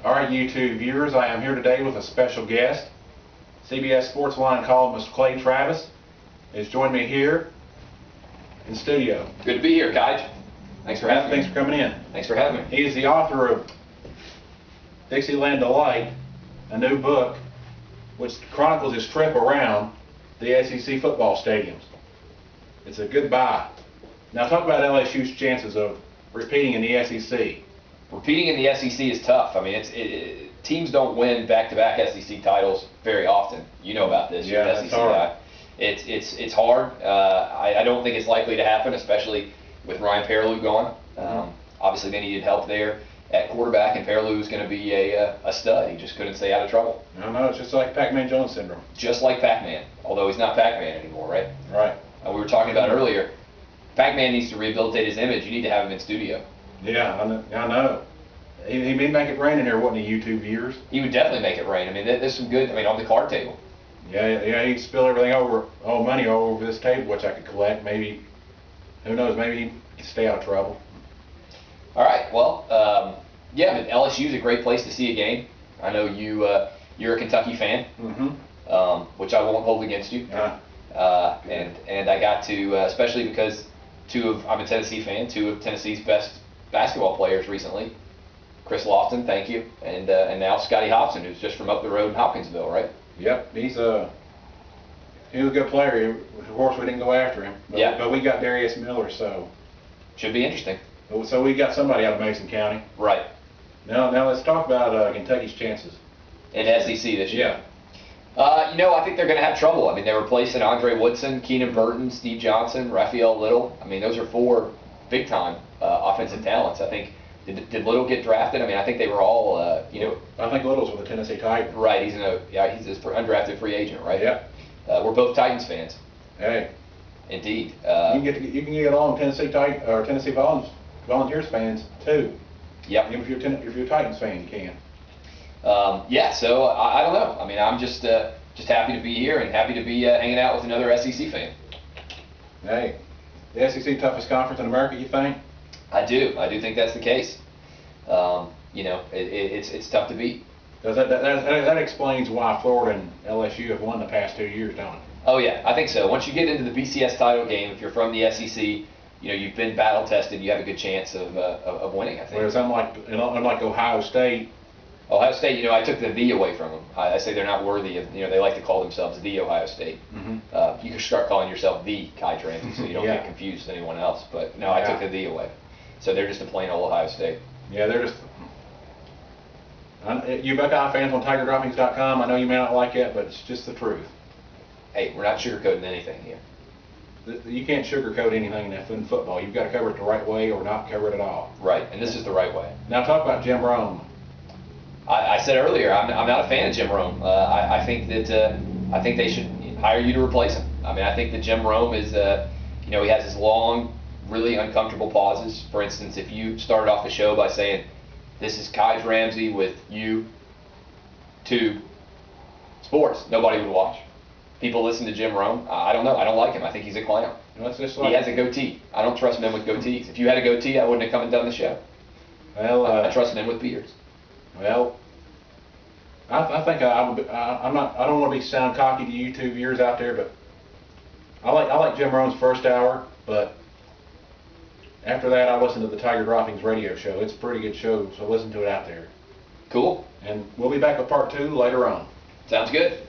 All right, YouTube viewers, I am here today with a special guest. CBS Sports Line columnist Clay Travis has joined me here in studio. Good to be here, Kaj. Thanks for having me. Thanks for coming in. Thanks for having me. He is the author of Dixieland Delight, a new book which chronicles his trip around the SEC football stadiums. It's a good buy. Now talk about LSU's chances of repeating in the SEC. Repeating in the SEC is tough. I mean, teams don't win back-to-back SEC titles very often. You know about this. Yeah, You're an that's SEC hard. guy. It's hard. I don't think it's likely to happen, especially with Ryan Perrilloux gone. Obviously, they needed help there at quarterback, and Perrilloux is going to be a stud. He just couldn't stay out of trouble. No, it's just like Pac-Man Jones syndrome. Just like Pac-Man, although he's not Pac-Man anymore, right? Right. We were talking about earlier, Pac-Man needs to rehabilitate his image. You need to have him in studio. Yeah, I know. He may make it rain in here, wouldn't he, YouTube viewers? He would definitely make it rain. I mean, there's some good, on the card table. Yeah, he'd spill everything all money all over this table, which I could collect. Maybe, who knows, maybe he'd stay out of trouble. All right, well, yeah, but LSU is a great place to see a game. I know you're a Kentucky fan, which I won't hold against you. And I got to, especially because I'm a Tennessee fan, two of Tennessee's best basketball players recently, Chris Lofton, thank you, and now Scotty Hopson, who's just from up the road in Hopkinsville, right? Yep, he was a good player. Of course, we didn't go after him, but we got Darius Miller, so should be interesting. So we got somebody out of Mason County. Right. Now let's talk about Kentucky's chances in SEC this year. Yeah. I think they're going to have trouble. I mean, they're replacing Andre Woodson, Keenan Burton, Steve Johnson, Raphael Little. I mean, those are four big-time offensive talents. I think, did Little get drafted? I mean, I think they were all, I think Little's with the Tennessee Titans. Right, he's an undrafted free agent, right? Yeah. We're both Titans fans. Hey. Indeed. You can get along Tennessee Volunteers fans too. Yep. If you're a Titans fan, you can. Yeah, so I don't know. I mean, I'm just happy to be here and happy to be hanging out with another SEC fan. Hey, the SEC toughest conference in America, you think? I do think that's the case. It's tough to beat. That explains why Florida and LSU have won the past 2 years, don't it? Oh yeah, I think so. Once you get into the BCS title game, if you're from the SEC, you've been battle tested. You have a good chance of winning. I think. Whereas unlike Ohio State. Ohio State, I took the "the" away from them. I say they're not worthy of, they like to call themselves the Ohio State. You can start calling yourself the Kai Ramsey so you don't get confused with anyone else. But no, I took the away. So they're just a plain old Ohio State. Yeah, they're just. You Buckeye fans on TigerDroppings.com, I know you may not like it, but it's just the truth. Hey, we're not sugarcoating anything here. You can't sugarcoat anything in football. You've got to cover it the right way or not cover it at all. Right, and this is the right way. Now talk about Jim Rome. I said earlier, I'm not a fan of Jim Rome. I think they should hire you to replace him. I mean, I think that Jim Rome is, he has his long, really uncomfortable pauses. For instance, if you started off the show by saying, "This is Kai Ramsey with you to sports," nobody would watch. People listen to Jim Rome. I don't know. I don't like him. I think he's a clown. He has a goatee. I don't trust men with goatees. If you had a goatee, I wouldn't have come and done the show. Well, I trust men with beards. Well, I think I'm not. I don't want to be sound cocky to you two viewers out there, but I like Jim Rome's first hour. But after that, I listen to the Tiger Droppings radio show. It's a pretty good show, so listen to it out there. Cool. And we'll be back with part 2 later on. Sounds good.